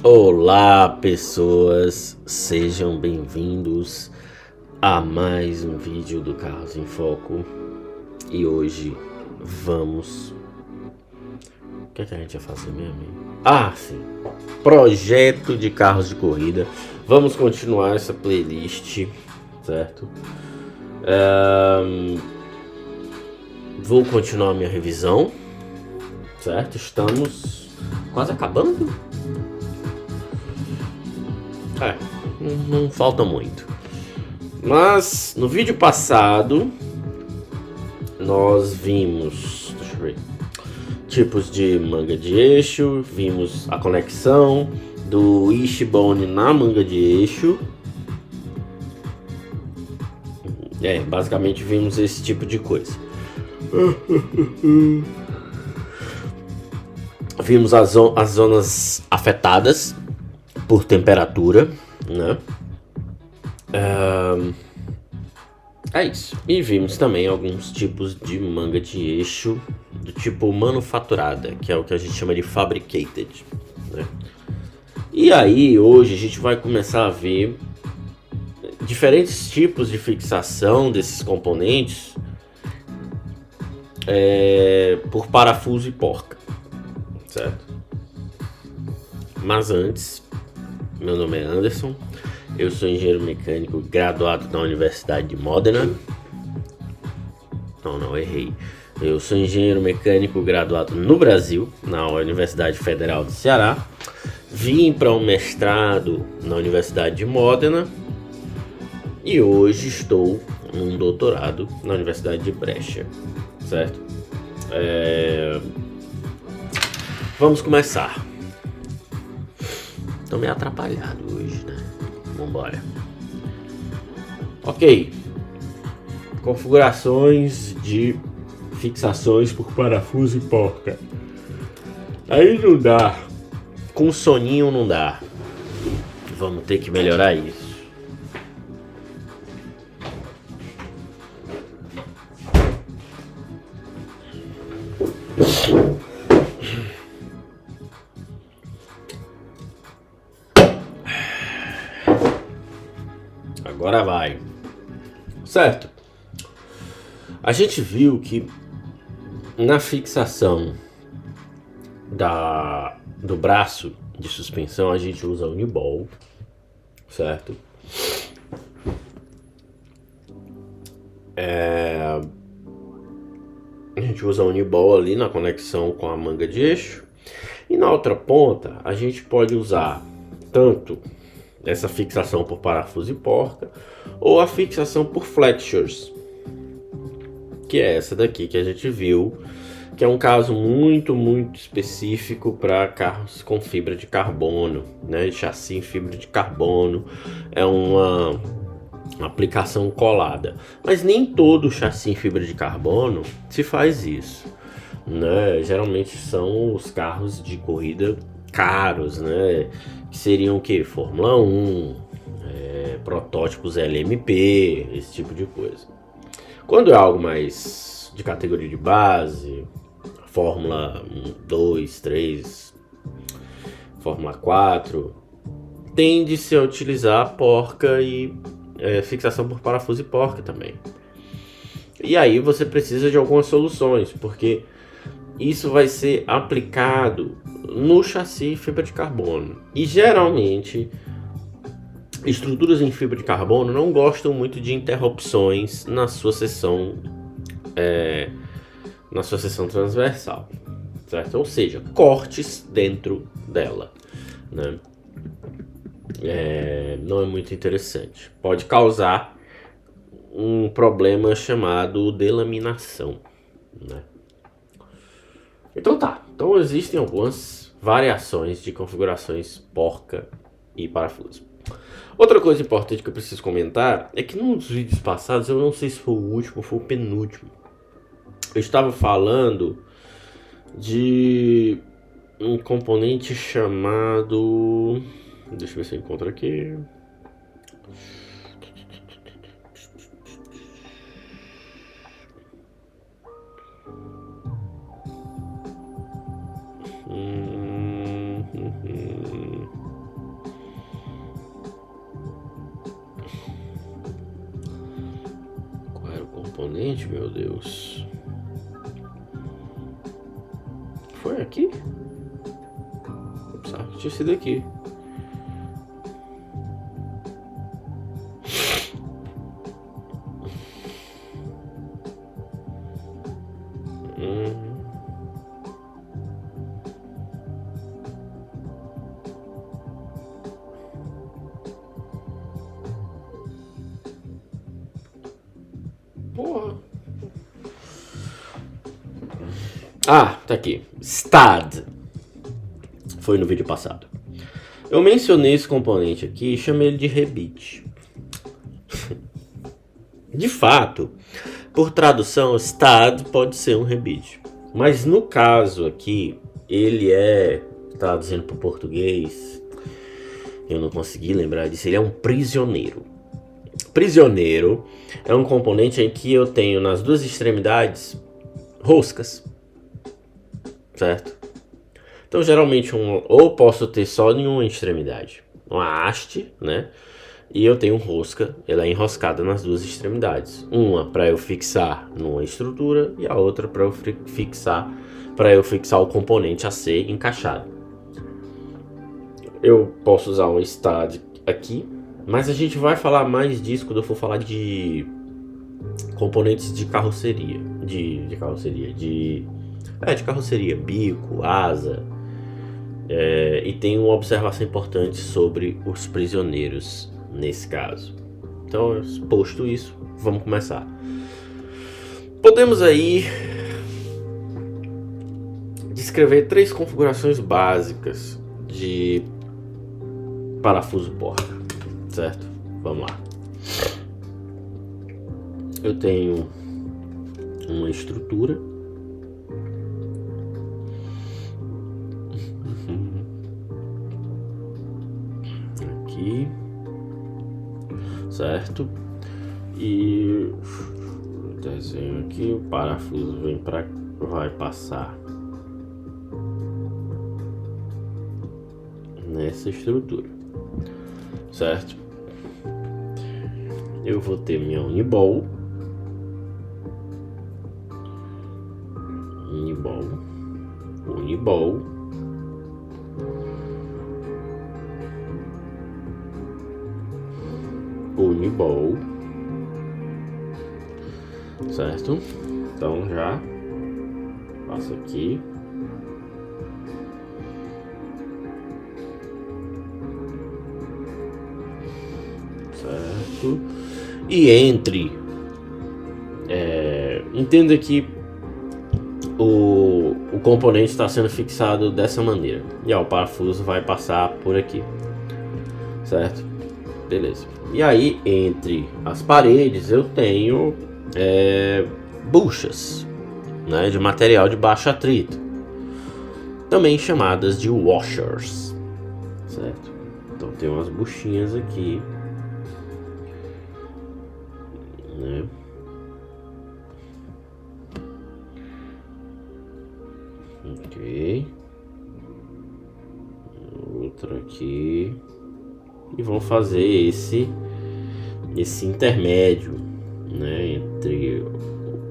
Olá, pessoas, sejam bem-vindos a mais um vídeo do Carros em Foco. E hoje vamos... O que é que a gente vai fazer mesmo? Sim, projeto de carros de corrida. Vamos continuar essa playlist, certo? Vou continuar a minha revisão, certo? Estamos quase acabando. Não falta muito. Mas no vídeo passado nós vimos, deixa eu ver, tipos de manga de eixo, vimos a conexão do wishbone na manga de eixo. Basicamente vimos esse tipo de coisa. Vimos as zonas afetadas por temperatura, né? É isso. E vimos também alguns tipos de manga de eixo do tipo manufaturada, que é o que a gente chama de fabricated, né? E aí hoje a gente vai começar a ver diferentes tipos de fixação desses componentes por parafuso e porca, certo? Mas antes, meu nome é Anderson, eu sou engenheiro mecânico graduado na Universidade de Modena. Não, errei. Eu sou engenheiro mecânico graduado no Brasil, na Universidade Federal do Ceará. Vim para um mestrado na Universidade de Modena e hoje estou num doutorado na Universidade de Brecha, certo? Vamos começar. Tô meio atrapalhado hoje, né? Vambora. Ok. Configurações de fixações por parafuso e porca. Aí não dá. Com soninho não dá. Vamos ter que melhorar isso. Agora vai. Certo. A gente viu que na fixação do braço de suspensão a gente usa o Uniball, certo? A gente usa o Uniball ali na conexão com a manga de eixo. E na outra ponta a gente pode usar tanto essa fixação por parafuso e porca ou a fixação por flexures, que é essa daqui que a gente viu, que é um caso muito específico para carros com fibra de carbono, né? Chassi em fibra de carbono é uma aplicação colada, mas nem todo chassi em fibra de carbono se faz isso, né? Geralmente são os carros de corrida caros, né? Que seriam o que? Fórmula 1, protótipos LMP, esse tipo de coisa. Quando é algo mais de categoria de base, Fórmula 2, 3, Fórmula 4, tende-se a utilizar a porca e fixação por parafuso e porca também. E aí você precisa de algumas soluções, porque isso vai ser aplicado no chassi fibra de carbono. E geralmente estruturas em fibra de carbono não gostam muito de interrupções na sua seção transversal, certo? Ou seja, cortes dentro dela, né? Não é muito interessante. Pode causar um problema chamado delaminação, né? Então existem algumas variações de configurações porca e parafuso. Outra coisa importante que eu preciso comentar é que nos vídeos passados, eu não sei se foi o último ou foi o penúltimo, eu estava falando de um componente chamado... Deixa eu ver se eu encontro aqui. componente, meu Deus. Foi aqui? Eu pensava que tinha sido aqui. Porra. Ah, tá aqui. STAD. Foi no vídeo passado. Eu mencionei esse componente aqui e chamei ele de rebite. De fato, por tradução, STAD pode ser um rebite. Mas no caso aqui, ele é, traduzindo para o português, eu não consegui lembrar disso, ele é um prisioneiro. Prisioneiro é um componente em que eu tenho nas duas extremidades roscas, certo? Então geralmente ou posso ter só em uma extremidade, uma haste, né? E eu tenho rosca, ela é enroscada nas duas extremidades. Uma para eu fixar numa estrutura e a outra para eu fixar o componente a ser encaixado. Eu posso usar um STAD aqui, mas a gente vai falar mais disso quando eu for falar de componentes de carroceria, de carroceria, bico, asa. E tem uma observação importante sobre os prisioneiros nesse caso. Então, posto isso, vamos começar. Podemos aí descrever 3 configurações básicas de parafuso porca, certo? Vamos lá. Eu tenho uma estrutura. Aqui. Certo? E desenho aqui, o parafuso vai passar nessa estrutura, certo? Eu vou ter minha uniball, uniball, certo? Então já passo aqui. Certo? E entenda que o componente está sendo fixado dessa maneira. E o parafuso vai passar por aqui. Certo? Beleza. E aí, entre as paredes, eu tenho buchas, né, de material de baixo atrito, também chamadas de washers, certo? Então tem umas buchinhas aqui, né? Ok. Outra aqui. E vão fazer esse intermédio, né, entre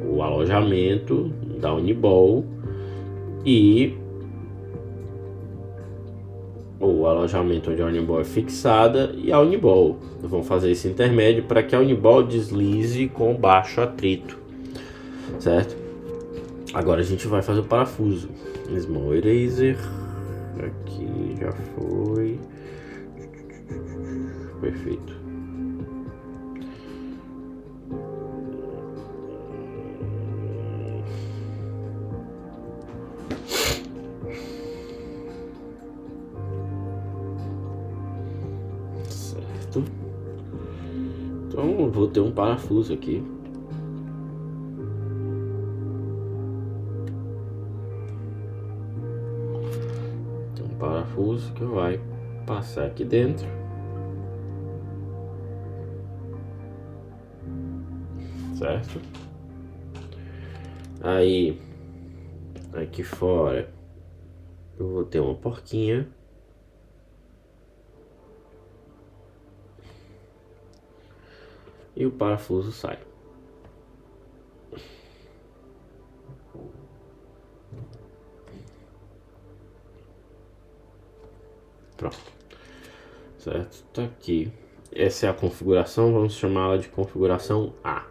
o alojamento da uniball e o alojamento onde a uniball é fixada e a uniball. Vão fazer esse intermédio para que a uniball deslize com baixo atrito, certo? Agora a gente vai fazer o parafuso. Small eraser. Aqui já foi. Perfeito. Certo. Então eu vou ter um parafuso aqui. Tem um parafuso que vai passar aqui dentro. Certo? Aí, aqui fora, eu vou ter uma porquinha. E o parafuso sai. Pronto. Certo? Tá aqui. Essa é a configuração, vamos chamá-la de configuração A.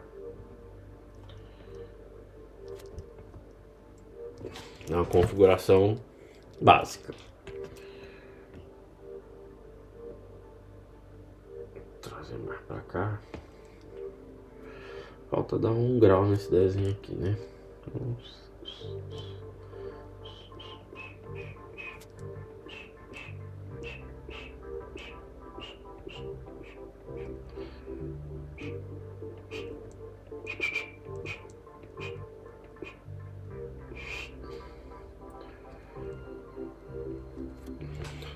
É uma configuração básica. Vou trazer mais pra cá. Falta dar 1 grau nesse desenho aqui, né?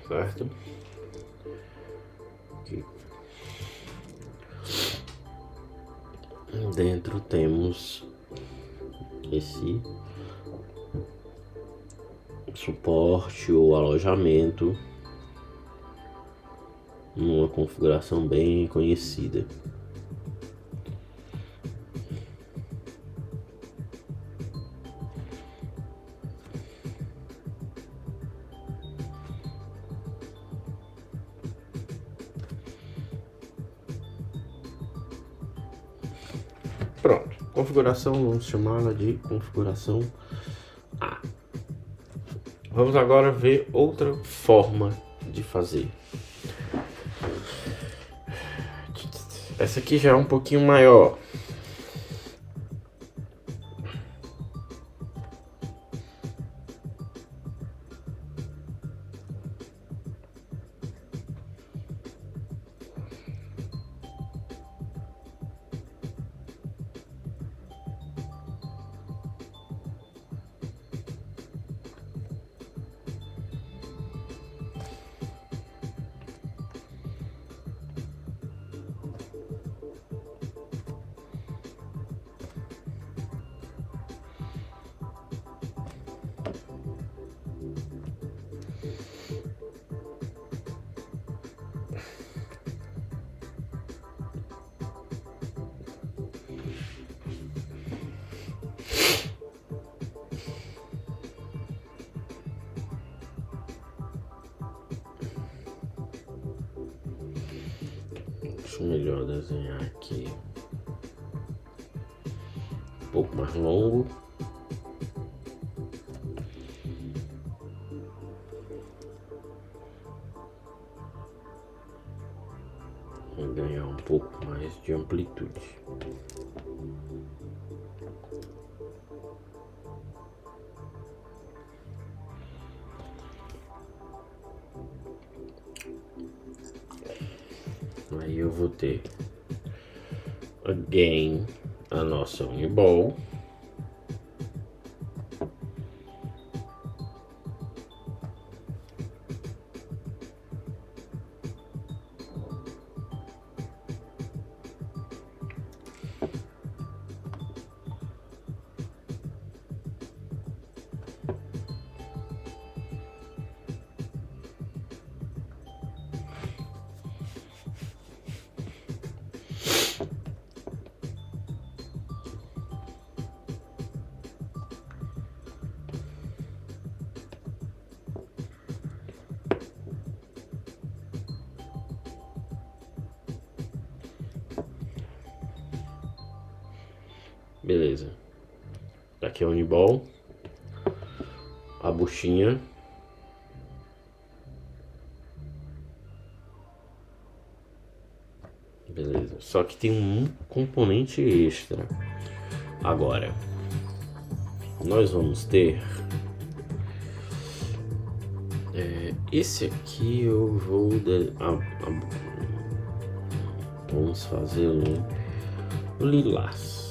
Certo? Aqui. Dentro temos esse suporte ou alojamento, numa configuração bem conhecida. Pronto, configuração, vamos chamá-la de configuração A. Vamos agora ver outra forma de fazer. Essa aqui já é um pouquinho maior. Deixa eu melhor desenhar aqui. Um pouco mais longo. E ganhar um pouco mais de amplitude. Aí eu vou ter again a nossa Uniball. Beleza. Aqui é a Uniball. A buchinha. Beleza. Só que tem um componente extra. Agora, nós vamos ter... esse aqui eu vou... vamos fazê-lo lilás.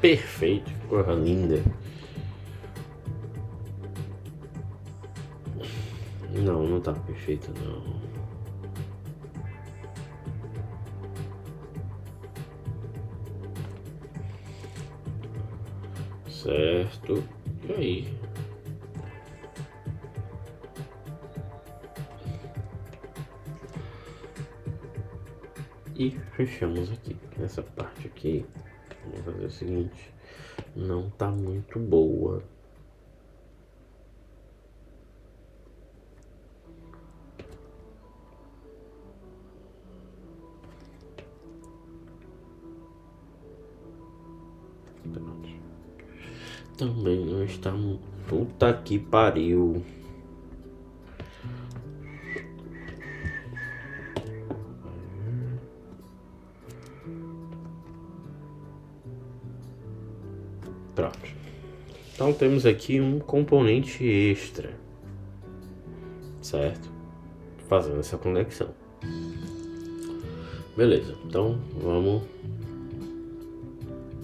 perfeito, que coisa linda. Não, não tá perfeito não. Certo. E aí? E fechamos aqui. Essa parte aqui, vamos fazer o seguinte, não tá muito boa. Pronto. Também não está... Puta que pariu. Pronto. Então temos aqui um componente extra, certo? Fazendo essa conexão. Beleza, então vamos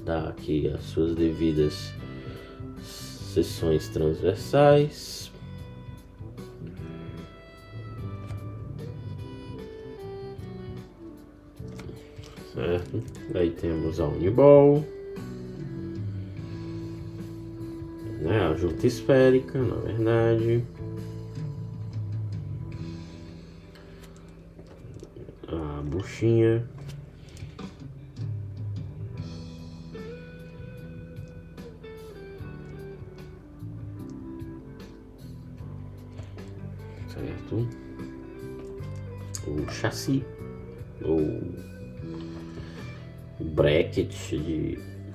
dar aqui as suas devidas seções transversais. Certo? Aí temos a Uniball, né? A junta esférica, na verdade. A buchinha. Certo? O chassi, ou bracket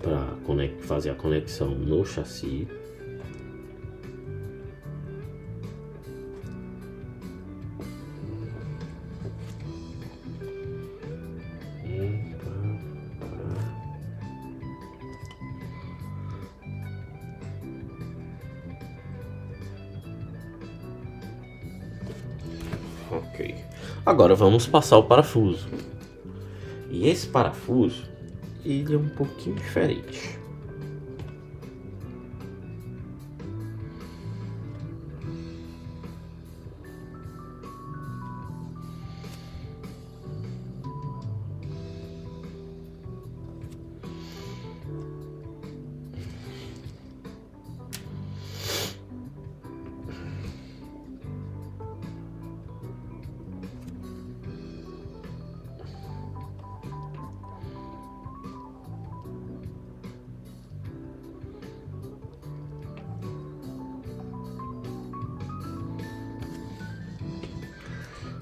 para fazer a conexão no chassi. Ok. Agora vamos passar o parafuso. E esse parafuso, ele é um pouquinho diferente.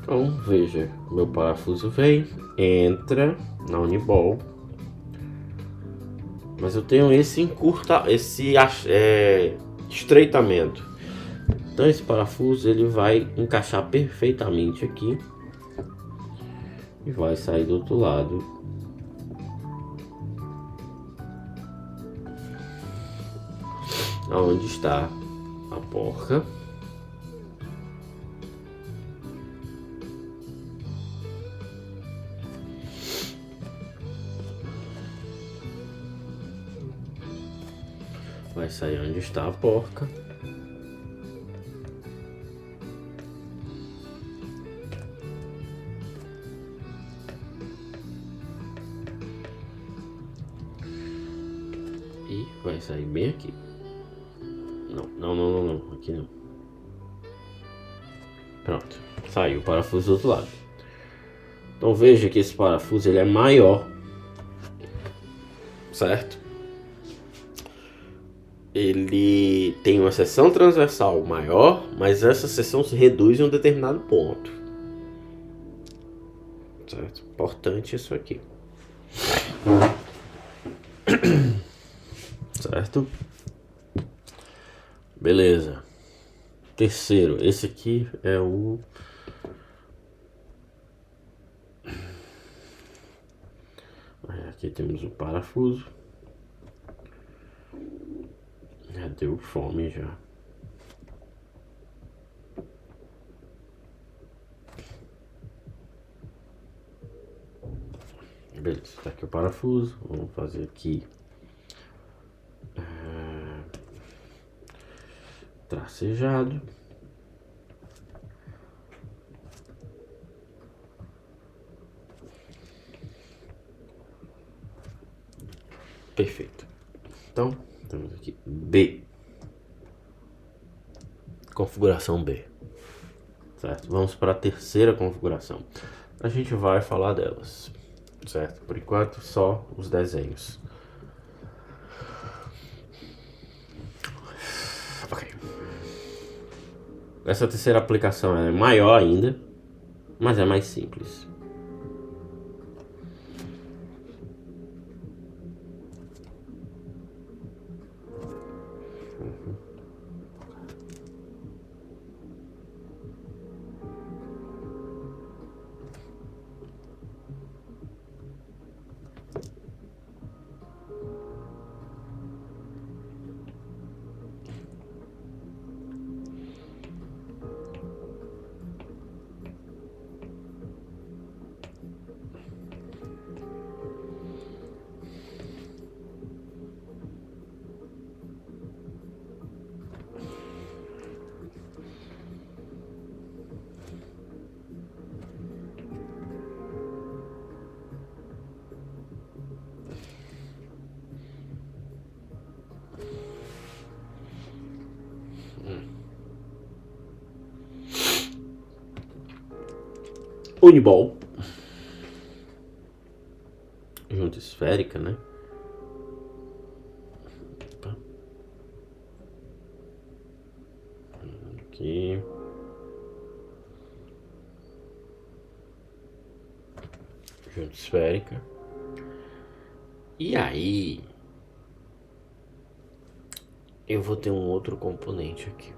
Então, veja, meu parafuso vem, entra na Uniball, mas eu tenho esse estreitamento. Então esse parafuso ele vai encaixar perfeitamente aqui e vai sair do outro lado. Aonde está a porca. Vai sair onde está a porca. E vai sair bem aqui. Não, aqui não. Pronto, saiu o parafuso do outro lado. Então veja que esse parafuso ele é maior, certo? Ele tem uma seção transversal maior, mas essa seção se reduz em um determinado ponto, certo? Importante isso aqui, certo? Beleza. Terceiro, esse aqui é o... Aqui temos o parafuso. Já deu fome já. Beleza, tá aqui o parafuso. Vamos fazer aqui tracejado. Perfeito. Então, temos aqui B. Configuração B. Certo? Vamos para a terceira configuração. A gente vai falar delas. Certo? Por enquanto, só os desenhos. Ok. Essa terceira aplicação é maior ainda, mas é mais simples. Uniball. Junta esférica, né? Opa. Aqui. Junta esférica. E aí, eu vou ter um outro componente aqui.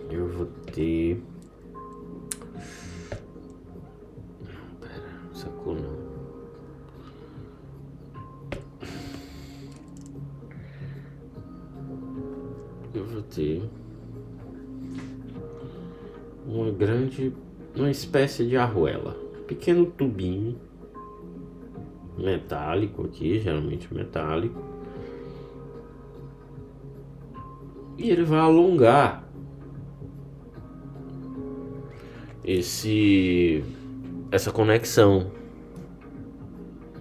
Eu vou ter... Não, pera, sacou não. Eu vou ter uma espécie de arruela, pequeno tubinho metálico aqui, geralmente metálico, e ele vai alongar essa conexão,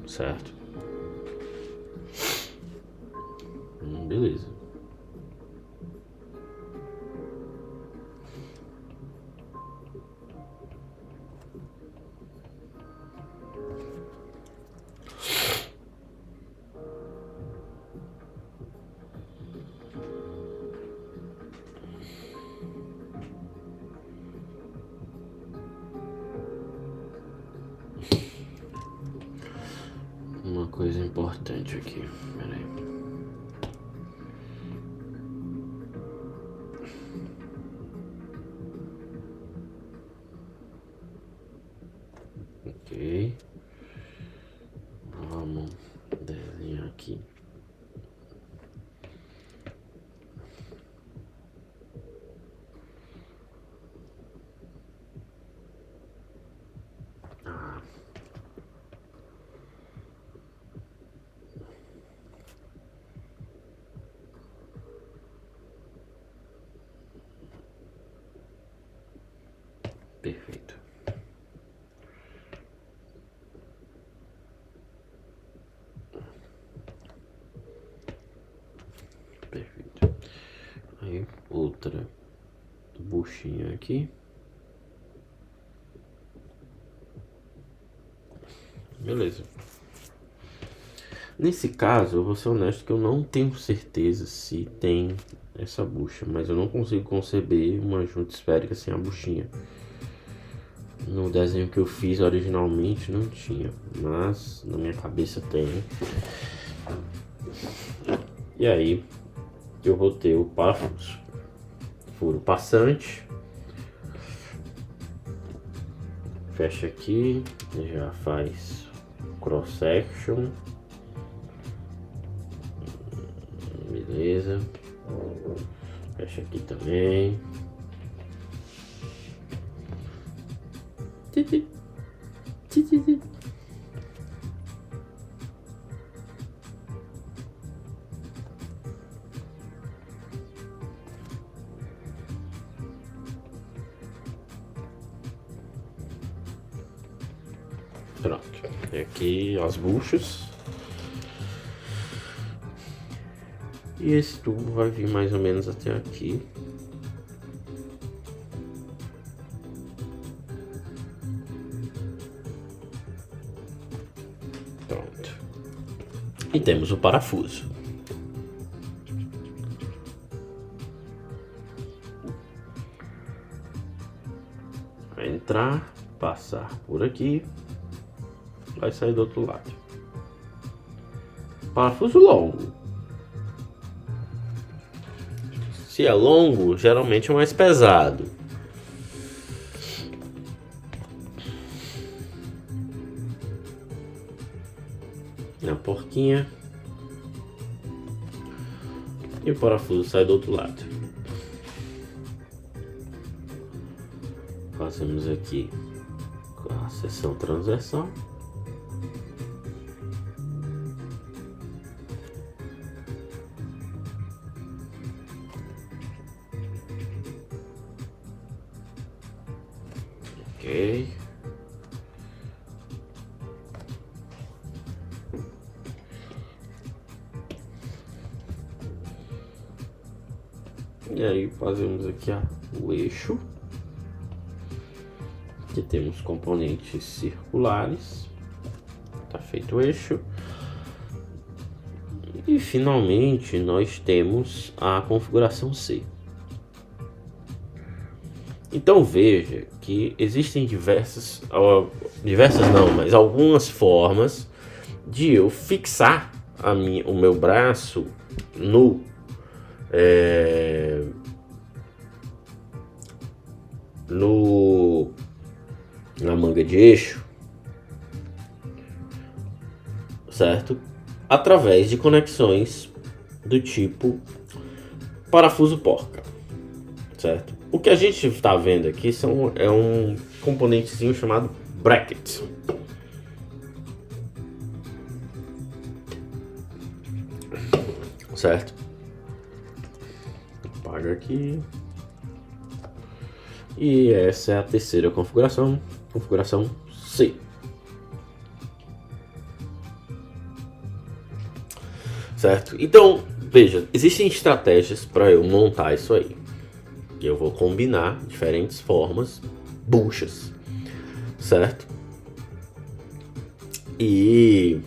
certo? Beleza. Uma coisa importante aqui, peraí. Ok. Vamos desenhar aqui. Perfeito. Perfeito. Aí, outra buchinha aqui. Beleza. Nesse caso, eu vou ser honesto que eu não tenho certeza se tem essa bucha, mas eu não consigo conceber uma junta esférica sem a buchinha. No desenho que eu fiz originalmente não tinha, mas na minha cabeça tem. E aí eu vou ter o parafuso, furo passante, fecha aqui, já faz cross section, beleza, fecha aqui também. Pronto. E aqui as buchas. E esse tubo vai vir mais ou menos até aqui. Pronto. E temos o parafuso. Vai entrar, passar por aqui, vai sair do outro lado. Parafuso longo. Se é longo, geralmente é mais pesado. Na porquinha. E o parafuso sai do outro lado. Fazemos aqui a seção transversal. Ok. E aí fazemos aqui o eixo. Aqui temos componentes circulares. Tá feito o eixo. E finalmente nós temos a configuração C. Então veja que existem diversas não, mas algumas formas de eu fixar o meu braço na manga de eixo, certo? Através de conexões do tipo parafuso porca, certo? O que a gente está vendo aqui é um componentezinho chamado bracket. Certo? Apaga aqui. E essa é a terceira configuração, configuração C. Certo? Então, veja, existem estratégias para eu montar isso aí. Eu vou combinar diferentes formas, buchas, certo? E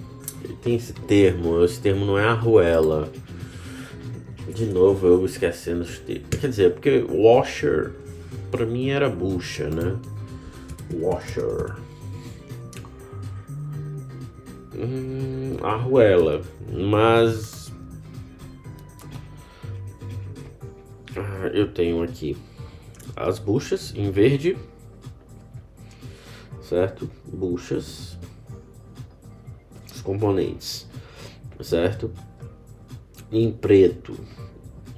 tem esse termo não é arruela. De novo eu esquecendo os termos. Quer dizer, porque washer pra mim era bucha, né? Washer. Arruela, mas eu tenho aqui as buchas em verde, certo? Buchas, os componentes, certo? Em preto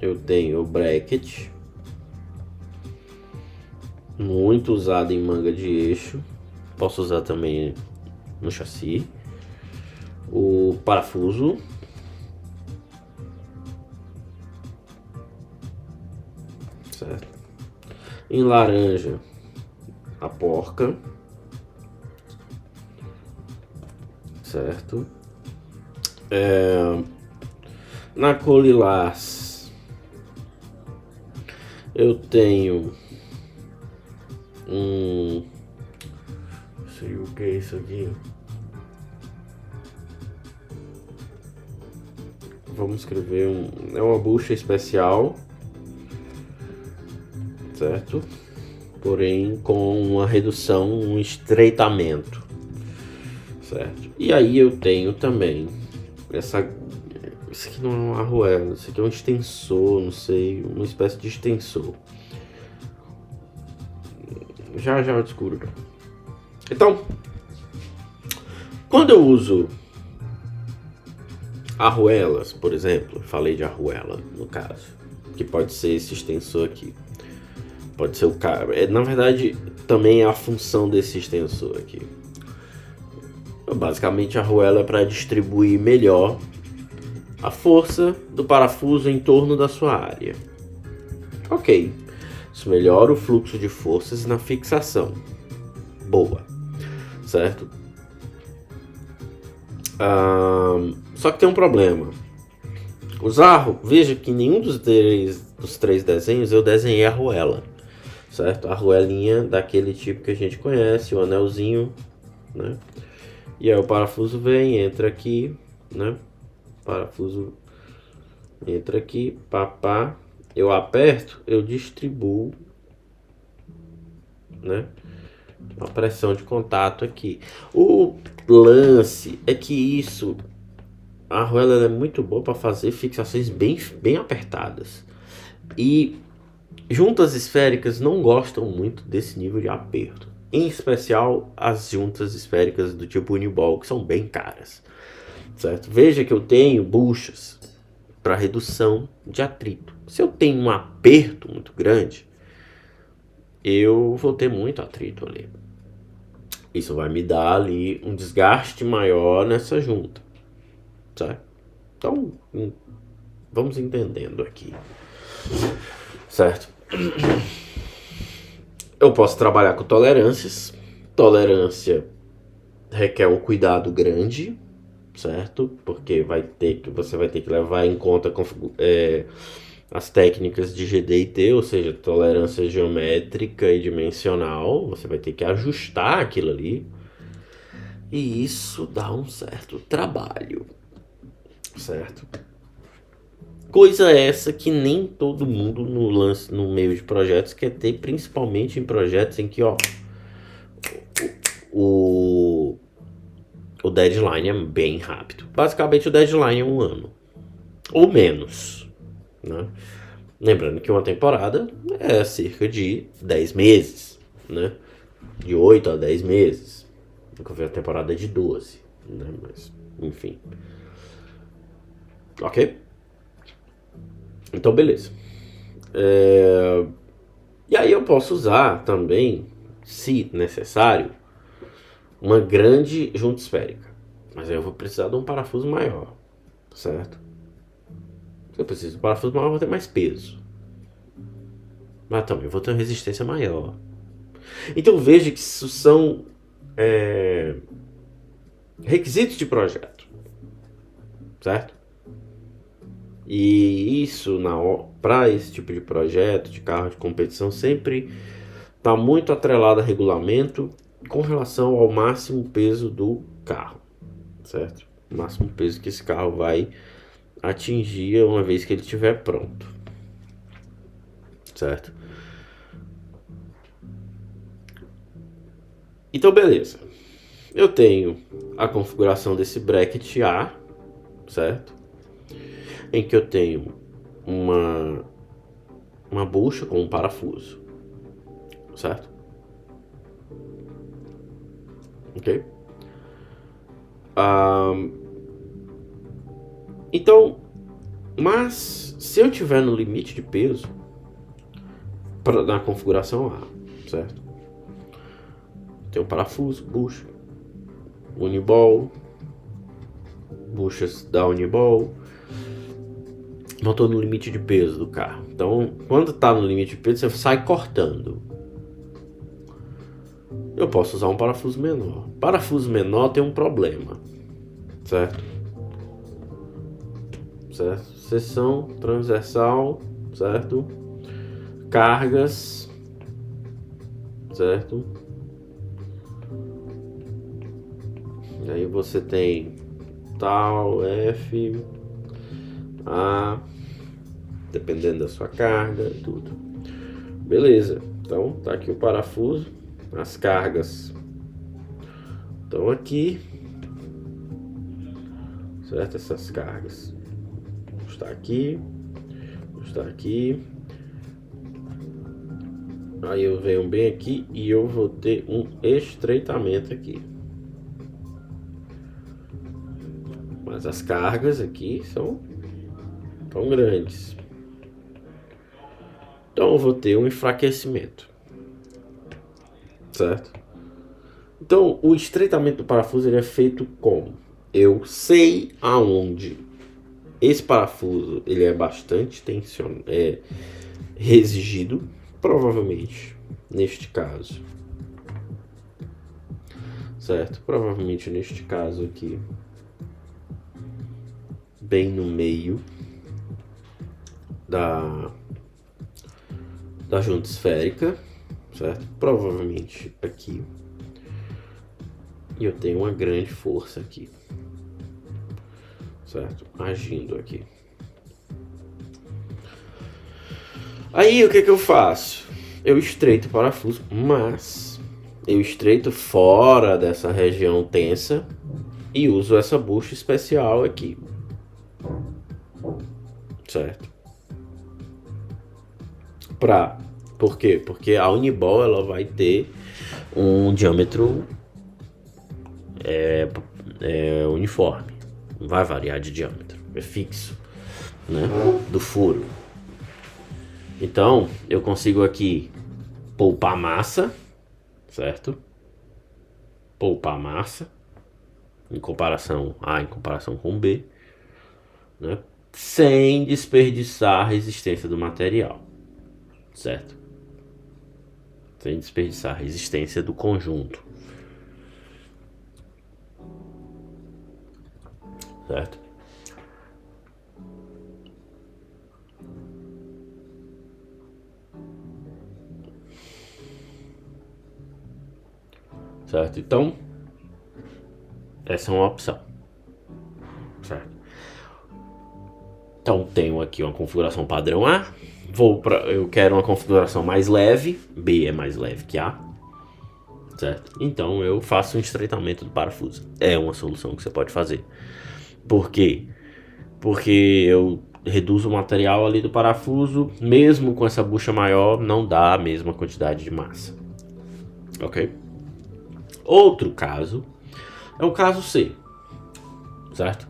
eu tenho o bracket, muito usado em manga de eixo, posso usar também no chassi. O parafuso, certo? Em laranja, a porca, certo? Na cor lilás eu tenho não sei o que é isso aqui. Vamos escrever é uma bucha especial, certo? Porém com uma redução, um estreitamento, certo? E aí eu tenho também isso aqui não é uma arruela, isso aqui é um extensor, não sei, uma espécie de extensor. Já eu descubro. Então, quando eu uso arruelas, por exemplo, falei de arruela no caso, que pode ser esse extensor aqui, pode ser o cara. Na verdade, também é a função desse extensor aqui. Basicamente, a arruela é para distribuir melhor a força do parafuso em torno da sua área. Ok, isso melhora o fluxo de forças na fixação. Boa, certo? Só que tem um problema. Veja que nenhum dos três desenhos eu desenhei a arruela, certo? A arruelinha daquele tipo que a gente conhece, o anelzinho, né? E aí o parafuso vem, entra aqui, né? Parafuso entra aqui, papá. Eu aperto, eu distribuo, né? Uma pressão de contato aqui. O lance é que a arruela é muito boa para fazer fixações bem apertadas. E juntas esféricas não gostam muito desse nível de aperto. Em especial as juntas esféricas do tipo Uniball, que são bem caras. Certo? Veja que eu tenho buchas para redução de atrito. Se eu tenho um aperto muito grande, eu vou ter muito atrito ali. Isso vai me dar ali um desgaste maior nessa junta. Certo? Então, vamos entendendo aqui. Certo? Eu posso trabalhar com tolerâncias. Tolerância requer um cuidado grande, certo? Porque você vai ter que levar em conta as técnicas de GD&T, ou seja, tolerância geométrica e dimensional. Você vai ter que ajustar aquilo ali. E isso dá um certo trabalho, certo? Coisa essa que nem todo mundo no meio de projetos quer ter, principalmente em projetos em que o deadline é bem rápido. Basicamente o deadline é 1 ano ou menos, né? Lembrando que uma temporada é cerca de 10 meses, né? De 8 a 10 meses. Nunca vi a temporada de 12, né? Mas, enfim. Ok? Então, beleza. E aí eu posso usar também, se necessário, uma grande junta esférica. Mas aí eu vou precisar de um parafuso maior, certo? Se eu preciso de um parafuso maior, eu vou ter mais peso. Mas também eu vou ter uma resistência maior. Então veja que isso são requisitos de projeto, certo? E isso, para esse tipo de projeto, de carro de competição, sempre está muito atrelado a regulamento com relação ao máximo peso do carro, certo? O máximo peso que esse carro vai atingir uma vez que ele estiver pronto, certo? Então, beleza. Eu tenho a configuração desse bracket A, certo? Em que eu tenho uma bucha com um parafuso, certo? Ok? Então, mas se eu tiver no limite de peso na configuração A, certo? Tem um parafuso, bucha, Uniball, buchas da Uniball. Não estou no limite de peso do carro. Então, quando está no limite de peso, você sai cortando. Eu posso usar um parafuso menor. Parafuso menor tem um problema, certo? Certo? Seção transversal, certo? Cargas, certo? E aí você tem tal, F, A, dependendo da sua carga, tudo. Beleza, então tá aqui o parafuso, as cargas estão aqui, certo? Essas cargas está aqui, está aqui. Aí eu venho bem aqui e eu vou ter um estreitamento aqui. Mas as cargas aqui são tão grandes. Então eu vou ter um enfraquecimento, certo? Então o estreitamento do parafuso ele é feito como? Eu sei aonde esse parafuso ele é bastante resigido, provavelmente neste caso, certo? Provavelmente neste caso aqui bem no meio da junta esférica, certo? Provavelmente aqui. E eu tenho uma grande força aqui, certo? Agindo aqui. Aí o que eu faço? Eu estreito o parafuso, mas eu estreito fora dessa região tensa e uso essa bucha especial aqui, certo? Por quê? Porque a Uniball ela vai ter um diâmetro uniforme, não vai variar de diâmetro, é fixo, né? Do furo. Então eu consigo aqui poupar massa, certo? Poupar massa em comparação com B, né? Sem desperdiçar a resistência do material, certo? Sem desperdiçar a resistência do conjunto, certo? Certo? Então, essa é uma opção, certo? Então, tenho aqui uma configuração padrão A. Eu quero uma configuração mais leve. B é mais leve que A, certo? Então, eu faço um estreitamento do parafuso. É uma solução que você pode fazer. Por quê? Porque eu reduzo o material ali do parafuso. Mesmo com essa bucha maior, não dá a mesma quantidade de massa. Ok? Outro caso é o caso C, certo?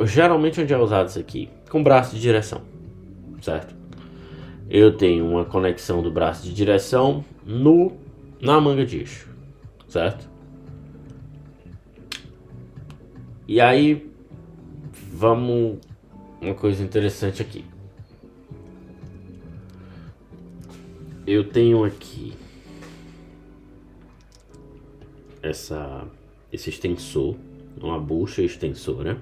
Geralmente onde é usado isso aqui? Com braço de direção, certo? Eu tenho uma conexão do braço de direção na manga de eixo, certo? E aí, uma coisa interessante aqui. Eu tenho aqui esse extensor, uma bucha extensora.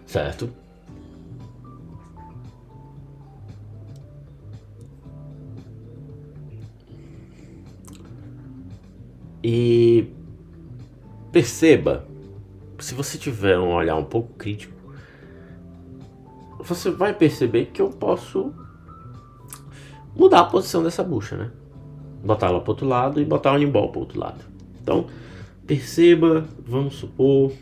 Certo? E perceba, se você tiver um olhar um pouco crítico, você vai perceber que eu posso mudar a posição dessa bucha, né? Botar ela para outro lado e botar o Uniball para outro lado. Então, perceba, vamos supor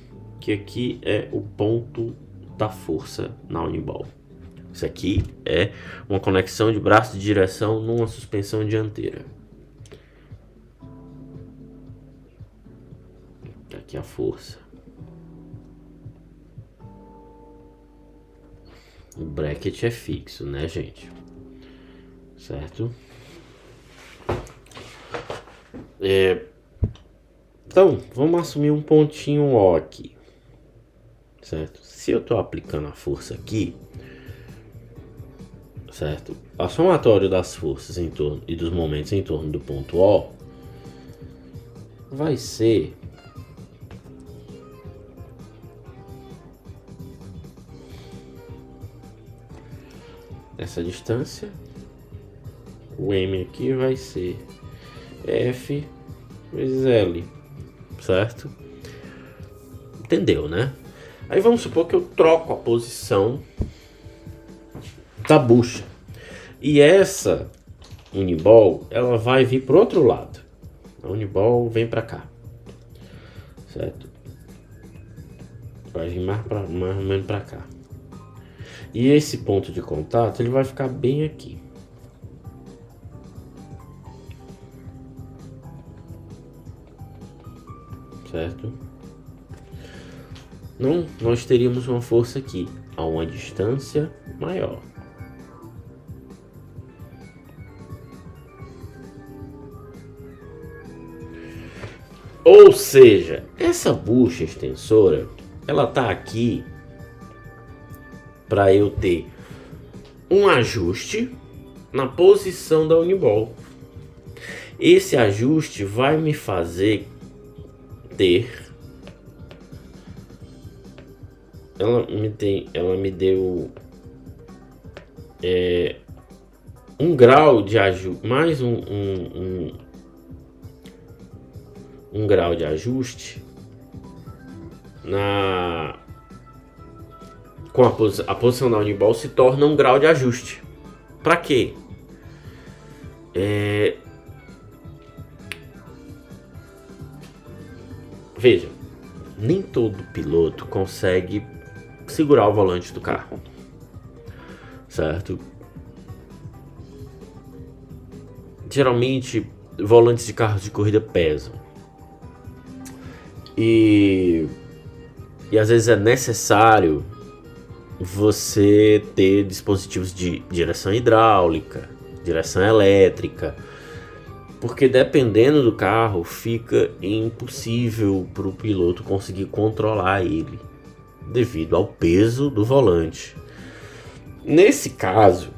que aqui é o ponto da força na Uniball. Isso aqui é uma conexão de braço de direção numa suspensão dianteira. Aqui a força. O bracket é fixo, né, gente? Certo? Então, vamos assumir um pontinho O aqui. Certo? Se eu estou aplicando a força aqui, certo? A somatório das forças em torno e dos momentos em torno do ponto O vai ser essa distância. O M aqui vai ser F vezes L, certo? Entendeu, né? Aí vamos supor que eu troco a posição da bucha. E essa Uniball, ela vai vir pro outro lado. A Uniball vem para cá, certo? Vai vir mais ou menos para cá. E esse ponto de contato, ele vai ficar bem aqui. Certo? Não, nós teríamos uma força aqui a uma distância maior. Ou seja, essa bucha extensora, ela tá aqui para eu ter um ajuste na posição da Uniball. Esse ajuste vai me fazer ter... Ela me deu um grau de ajuste, mais um grau de ajuste com a posição da Uniball se torna um grau de ajuste. Para quê? Veja, nem todo piloto consegue segurar o volante do carro, certo? Geralmente, volantes de carros de corrida pesam. E às vezes é necessário você ter dispositivos de direção hidráulica, direção elétrica, porque dependendo do carro fica impossível para o piloto conseguir controlar ele devido ao peso do volante. Nesse caso,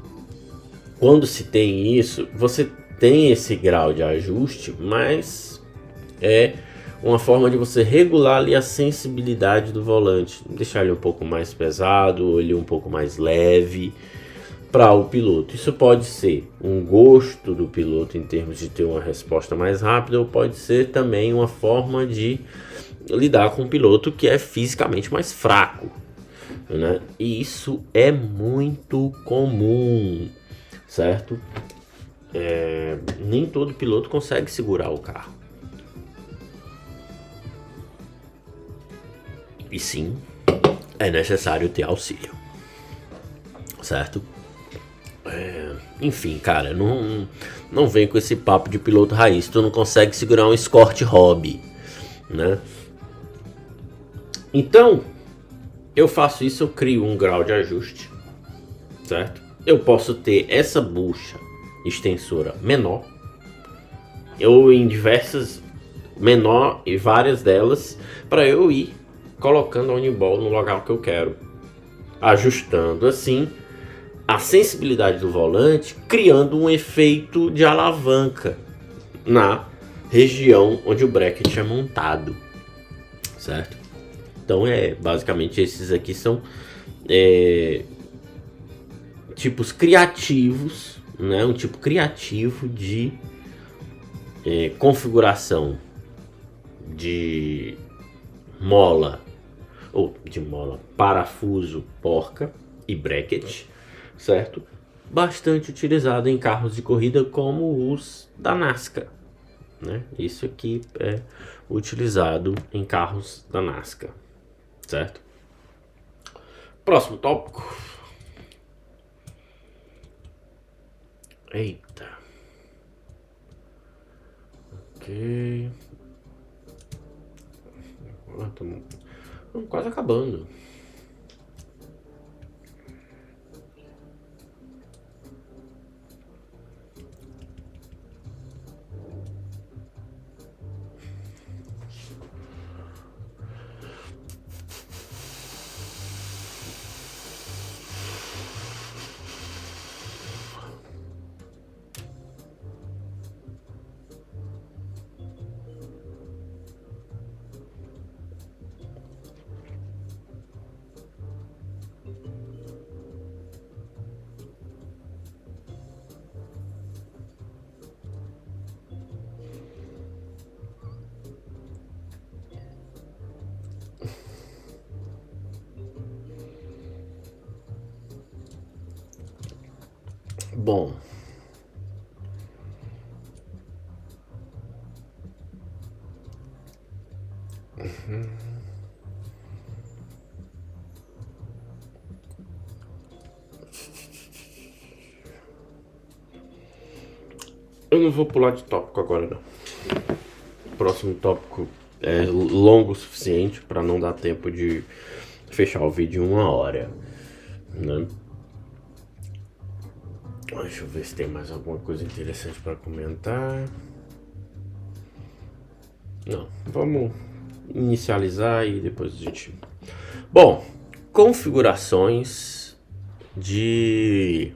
quando se tem isso, você tem esse grau de ajuste, mas é uma forma de você regular ali a sensibilidade do volante, deixar ele um pouco mais pesado ou ele um pouco mais leve para o piloto. Isso pode ser um gosto do piloto em termos de ter uma resposta mais rápida, ou pode ser também uma forma de lidar com um piloto que é fisicamente mais fraco, né? E isso é muito comum, certo? Nem todo piloto consegue segurar o carro. E sim, é necessário ter auxílio, certo? Enfim, cara, não vem com esse papo de piloto raiz. Tu não consegue segurar um Escort Hobby, né? Então, eu faço isso, eu crio um grau de ajuste, certo? Eu posso ter essa bucha extensora menor, ou em diversas menor e várias delas, para eu ir colocando a Uniball no local que eu quero, ajustando assim a sensibilidade do volante, criando um efeito de alavanca na região onde o bracket é montado, certo? Então basicamente esses aqui são tipos criativos, né? Um tipo criativo de configuração de mola, parafuso, porca e bracket, certo? Bastante utilizado em carros de corrida como os da NASCAR, né? Isso aqui é utilizado em carros da NASCAR, certo? Próximo tópico. Eita. Ok. Estamos quase acabando. Bom, eu não vou pular de tópico agora não. O próximo tópico é longo o suficiente para não dar tempo de fechar o vídeo em 1 hora, né? Deixa eu ver se tem mais alguma coisa interessante para comentar. Não, vamos inicializar e depois a gente... Bom, configurações de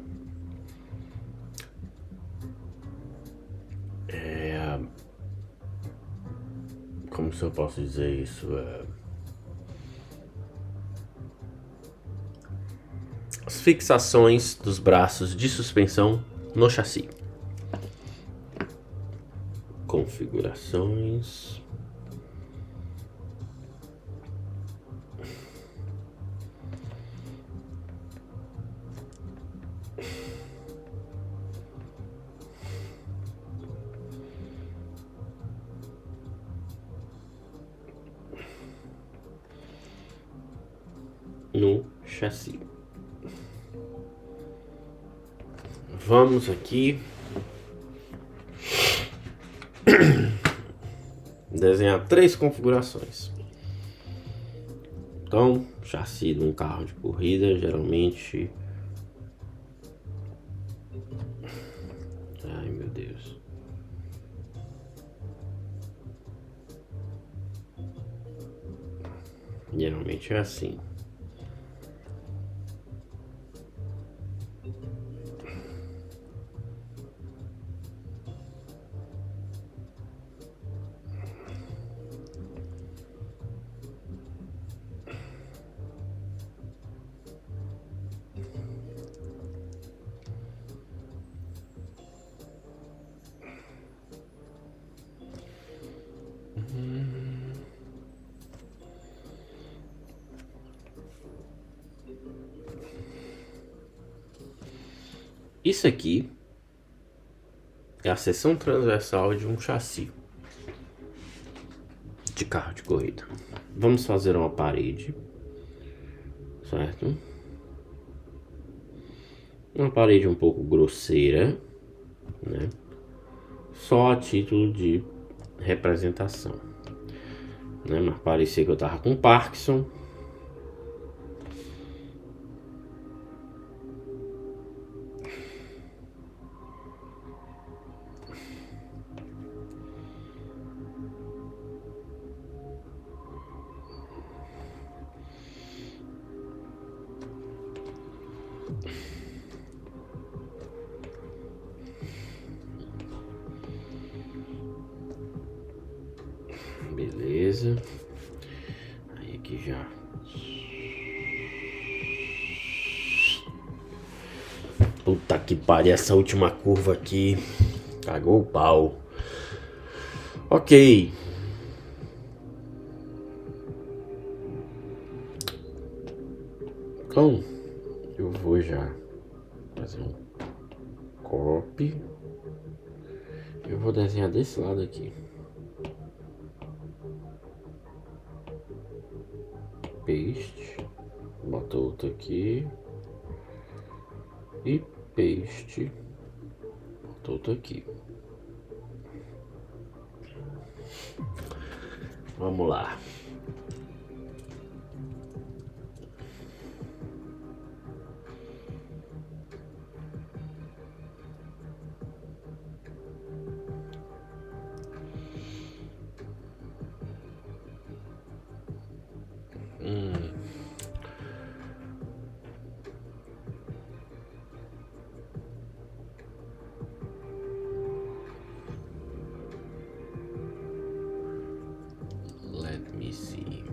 como se eu posso dizer isso? As fixações dos braços de suspensão no chassi. Configurações. No chassi. Vamos aqui desenhar 3 configurações. Então, chassi de um carro de corrida, geralmente... Ai, meu Deus. Geralmente é assim. Isso aqui é a seção transversal de um chassi de carro de corrida. Vamos fazer uma parede, certo? Uma parede um pouco grosseira, né? Só a título de representação, né? Mas parecia que eu tava com Parkinson. Beleza. Aí aqui já. Puta que pariu, essa última curva aqui cagou o pau. Ok. Então, eu vou já fazer um copy. Eu vou desenhar desse lado aqui. Paste. Bota outro aqui. E paste. Bota outro aqui. Vamos lá. Let me see.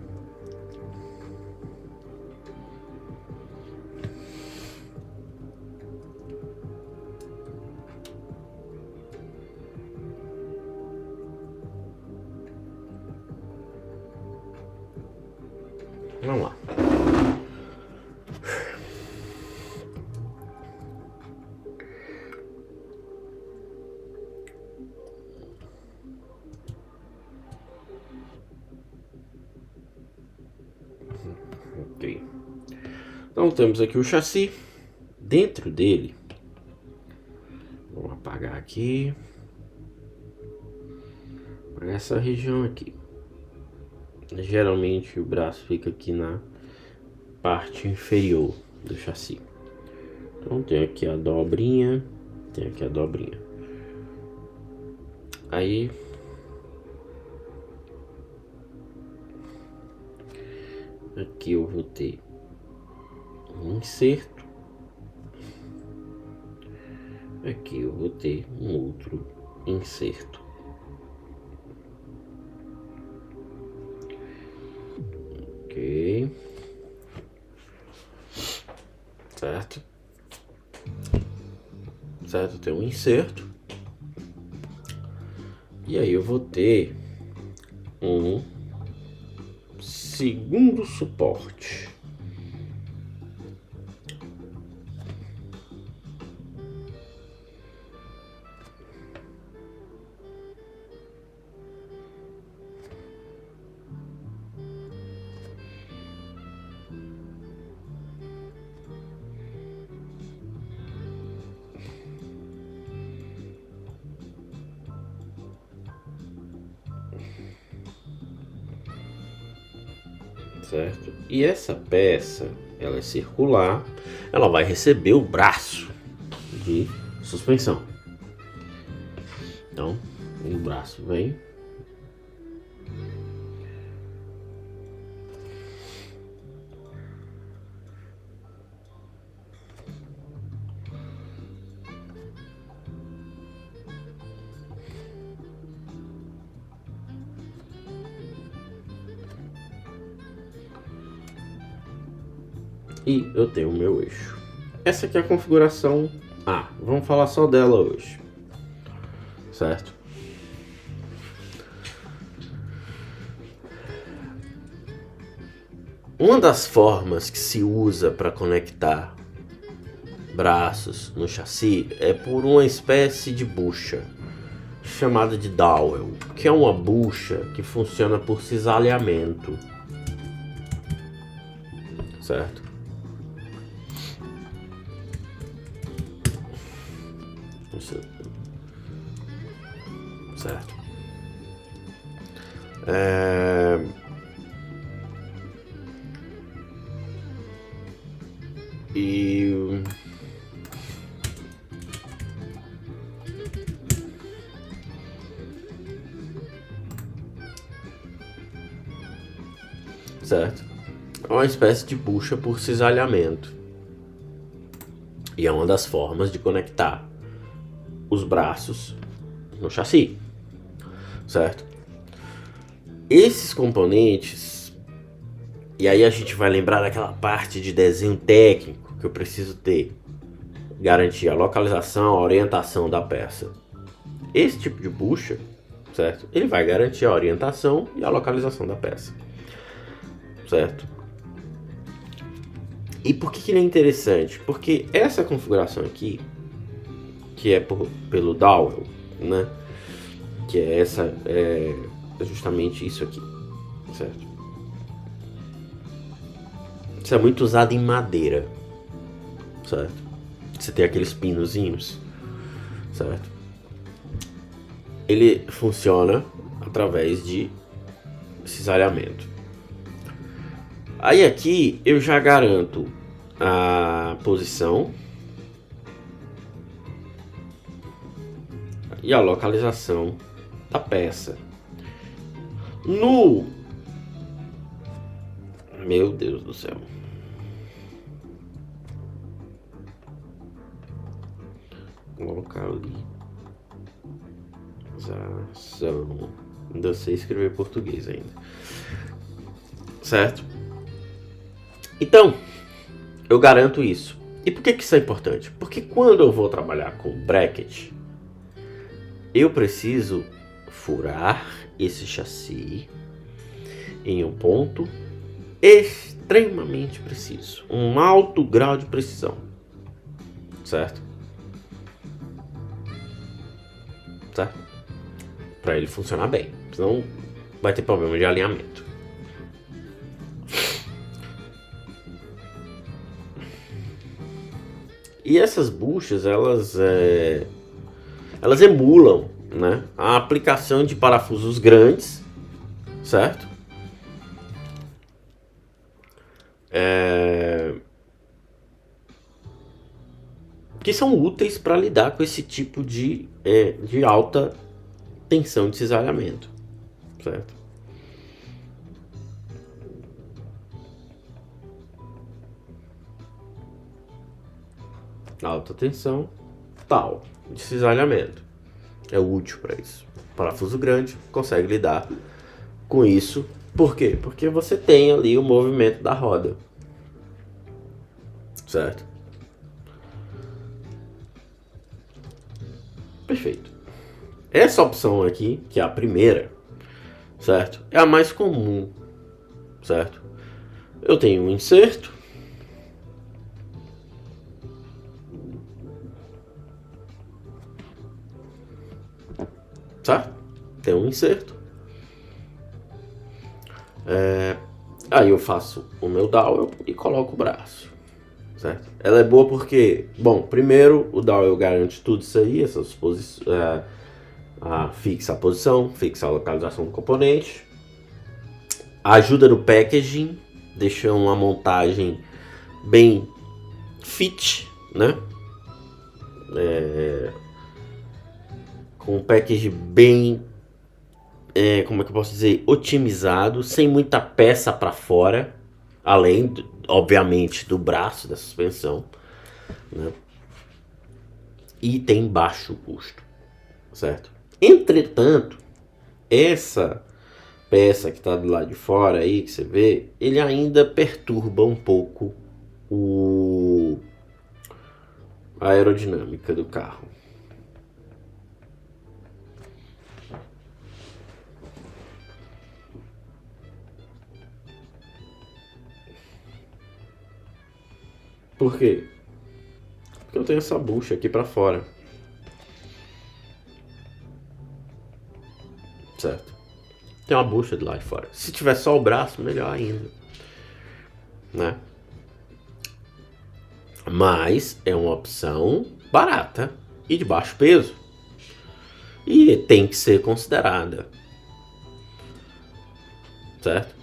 Vamos lá. Ok. Então temos aqui o chassi. Dentro dele, vou apagar aqui. Essa região aqui. Geralmente o braço fica aqui na parte inferior do chassi. Então tem aqui a dobrinha, tem aqui a dobrinha. Aí aqui eu vou ter um inserto. Aqui eu vou ter um outro inserto. Ok. Certo? Certo, tem um inserto. E aí eu vou ter um segundo suporte. Certo? E essa peça, ela é circular, ela vai receber o braço de suspensão. Então, o braço vem. E eu tenho o meu eixo. Essa aqui é a configuração A. Vamos falar só dela hoje. Certo? Uma das formas que se usa para conectar braços no chassi é por uma espécie de bucha chamada de dowel, que é uma bucha que funciona por cisalhamento. Certo? Certo. E certo. É uma espécie de bucha por cisalhamento. E é uma das formas de conectar os braços no chassi. Certo? Esses componentes, e aí a gente vai lembrar daquela parte de desenho técnico que eu preciso ter, garantir a localização, a orientação da peça. Esse tipo de bucha, certo? Ele vai garantir a orientação e a localização da peça, certo? E por que ele é interessante? Porque essa configuração aqui, que é pelo dowel, né? Que é essa, é justamente isso aqui, certo? Isso é muito usado em madeira, certo? Você tem aqueles pinozinhos, certo? Ele funciona através de cisalhamento. Aí aqui eu já garanto a posição e a localização da peça. Meu Deus do céu. Vou colocar ali. Ainda sei escrever português ainda. Certo? Então, eu garanto isso. E por que isso é importante? Porque quando eu vou trabalhar com bracket, eu preciso furar esse chassi em um ponto extremamente preciso, um alto grau de precisão, certo? Certo? Para ele funcionar bem, senão vai ter problema de alinhamento. E essas buchas, elas emulam, né, a aplicação de parafusos grandes, certo? Que são úteis para lidar com esse tipo de alta tensão de cisalhamento, certo? Alta tensão, tal, de cisalhamento. É útil para isso. Parafuso grande consegue lidar com isso Por quê? Porque você tem ali o movimento da roda, certo? Perfeito. Essa opção aqui, que é a primeira, certo? É a mais comum, certo? Eu tenho um inserto, certo? Tem um inserto. Aí eu faço o meu dowel e coloco o braço, certo? Ela é boa porque, bom, primeiro o dowel garante tudo isso aí, essas posições, fixa a posição, fixa a localização do componente, ajuda no packaging, deixa uma montagem bem fit, né? Com um packaging bem, como é que eu posso dizer, otimizado, sem muita peça para fora, além, obviamente, do braço da suspensão, né? E tem baixo custo, certo? Entretanto, essa peça que está do lado de fora aí, que você vê, ele ainda perturba um pouco a aerodinâmica do carro. Por quê? Porque eu tenho essa bucha aqui para fora, certo? Tem uma bucha de lá de fora. Se tiver só o braço, melhor ainda, né? Mas é uma opção barata e de baixo peso. E tem que ser considerada, certo?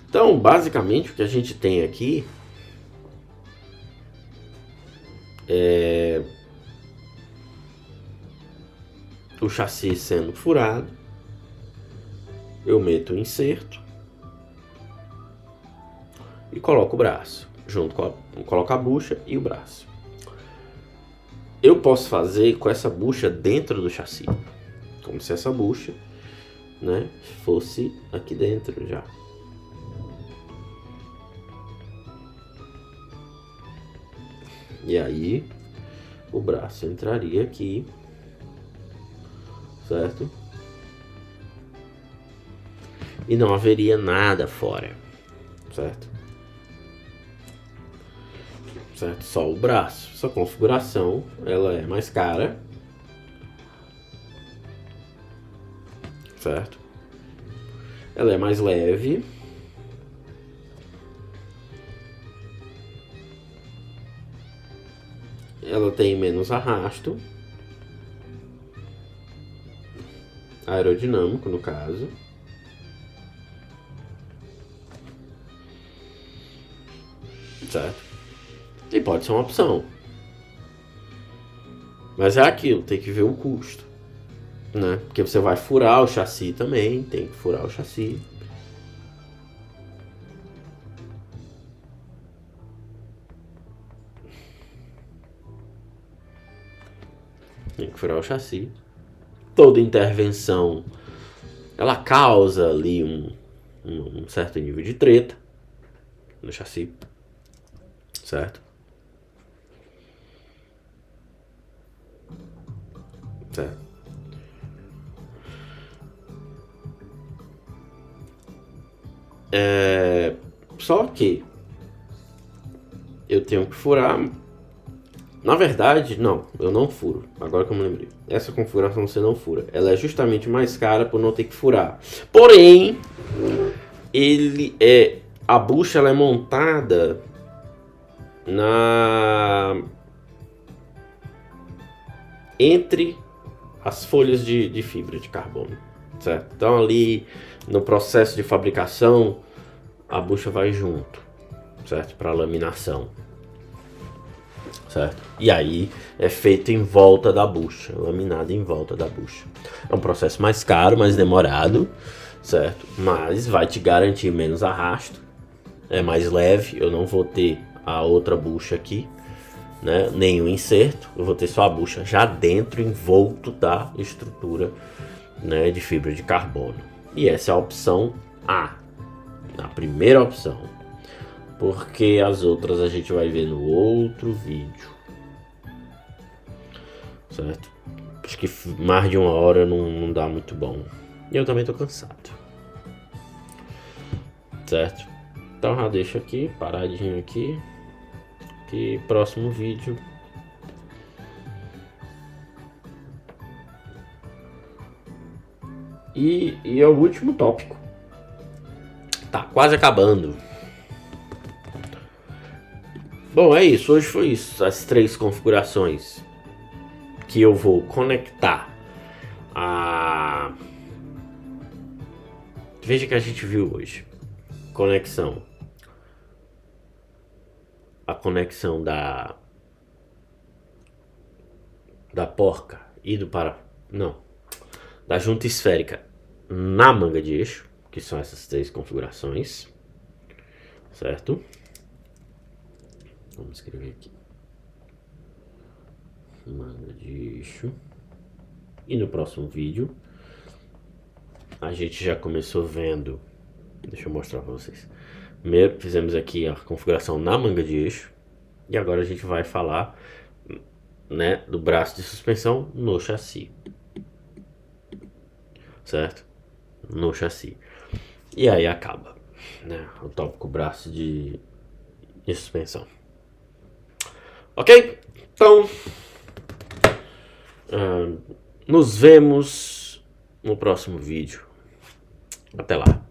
Então, basicamente, o que a gente tem aqui é o chassi sendo furado. Eu meto o inserto e coloco o braço, coloco a bucha e o braço. Eu posso fazer com essa bucha dentro do chassi, como se essa bucha, né, fosse aqui dentro já. E aí o braço entraria aqui, certo? E não haveria nada fora, certo? Certo? Só o braço. Essa configuração, ela é mais cara, certo? Ela é mais leve. Ela tem menos arrasto aerodinâmico, no caso. Certo? E pode ser uma opção. Mas é aquilo, tem que ver o custo, né? Porque você vai furar o chassi também, tem que furar o chassi. Tem que furar o chassi. Toda intervenção, ela causa ali um certo nível de treta no chassi, certo? Certo. Só que eu tenho que furar. Na verdade, não, eu não furo. Agora que eu me lembrei. Essa configuração você não fura. Ela é justamente mais cara por não ter que furar. Porém, a bucha ela é montada entre as folhas de fibra de carbono, certo? Então ali no processo de fabricação a bucha vai junto, certo? Para laminação, certo? E aí é feito em volta da bucha, laminado em volta da bucha. É um processo mais caro, mais demorado, certo? Mas vai te garantir menos arrasto, é mais leve. Eu não vou ter a outra bucha aqui, né? Nem o inserto, eu vou ter só a bucha já dentro, envolto da estrutura né, de fibra de carbono. E essa é a opção A, a primeira opção, porque as outras a gente vai ver no outro vídeo, certo? Acho que mais de 1 hora não dá muito bom. E eu também tô cansado, certo? Então já deixa aqui, paradinho aqui, que próximo vídeo e é o último tópico. Tá quase acabando. Bom, é isso. Hoje foi isso. As 3 configurações que eu vou conectar a... Veja que a gente viu hoje. Conexão. A conexão da porca e do não. Da junta esférica na manga de eixo, que são essas 3 configurações, certo? Vamos escrever aqui. Manga de eixo. E no próximo vídeo a gente já começou vendo, deixa eu mostrar para vocês. Primeiro fizemos aqui a configuração na manga de eixo e agora a gente vai falar, né, do braço de suspensão no chassi, certo? No chassi. E aí acaba, né, o tópico braço de suspensão. Ok? Então nos vemos no próximo vídeo. Até lá.